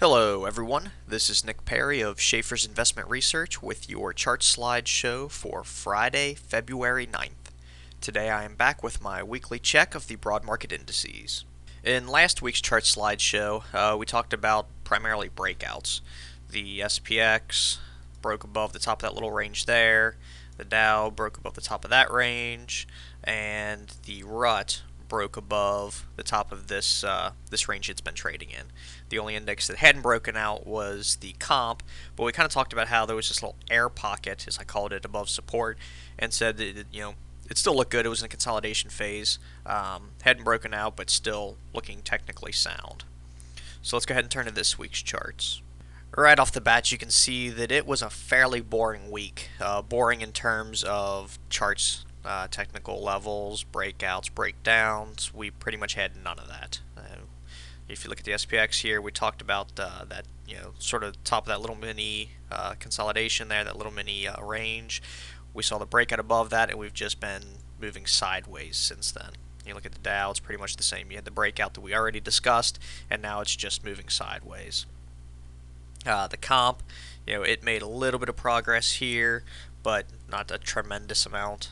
Hello everyone, this is Nick Perry of Schaeffer's Investment Research with your chart slideshow for Friday, February 9th. Today I am back with my weekly check of the broad market indices. In last week's chart slideshow, we talked about primarily breakouts. The SPX broke above the top of that little range there, the Dow broke above the top of that range, and the RUT broke above the top of this range it's been trading in. The only index that hadn't broken out was the comp, but we kind of talked about how there was this little air pocket, as I called it, above support, and said that it still looked good. It was in a consolidation phase, hadn't broken out, but still looking technically sound. So let's go ahead and turn to this week's charts. Right off the bat, you can see that it was a fairly boring week. Boring in terms of charts, technical levels, breakouts, breakdowns. We pretty much had none of that. If you look at the SPX here, we talked about that sort of top of that little mini consolidation there, that little mini range. We saw the breakout above that, and we've just been moving sideways since then. You look at the Dow, it's pretty much the same. You had the breakout that we already discussed, and now it's just moving sideways. The comp, it made a little bit of progress here, but not a tremendous amount.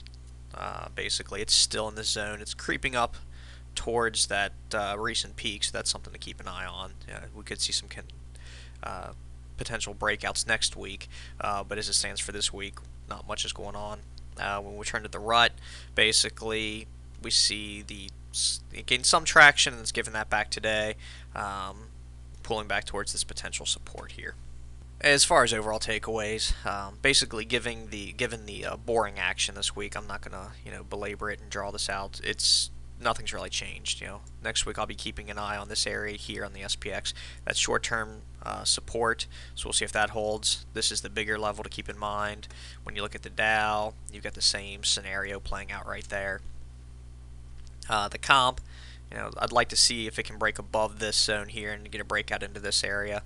Basically, it's still in the zone. It's creeping up towards that recent peak, so that's something to keep an eye on. We could see some potential breakouts next week, but as it stands for this week, not much is going on. When we turn to the RUT, basically we see it gained some traction, and it's given that back today, pulling back towards this potential support here. As far as overall takeaways, basically given the boring action this week, I'm not gonna belabor it and draw this out. Nothing's really changed. Next week I'll be keeping an eye on this area here on the SPX. That's short-term support, so we'll see if that holds. This is the bigger level to keep in mind. When you look at the Dow, you've got the same scenario playing out right there. The comp, I'd like to see if it can break above this zone here and get a breakout into this area.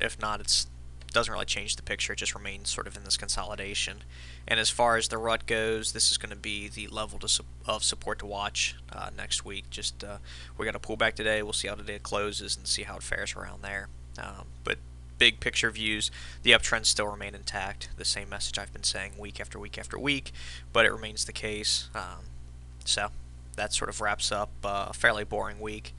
If not, it doesn't really change the picture. It just remains sort of in this consolidation. And as far as the RUT goes, this is going to be the level of support to watch next week. We got to pull back today. We'll see how the day closes and see how it fares around there. But big picture views, the uptrends still remain intact. The same message I've been saying week after week after week, but it remains the case. So that sort of wraps up a fairly boring week.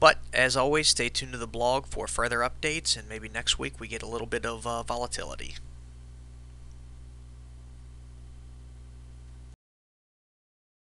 But as always, stay tuned to the blog for further updates, and maybe next week we get a little bit of volatility.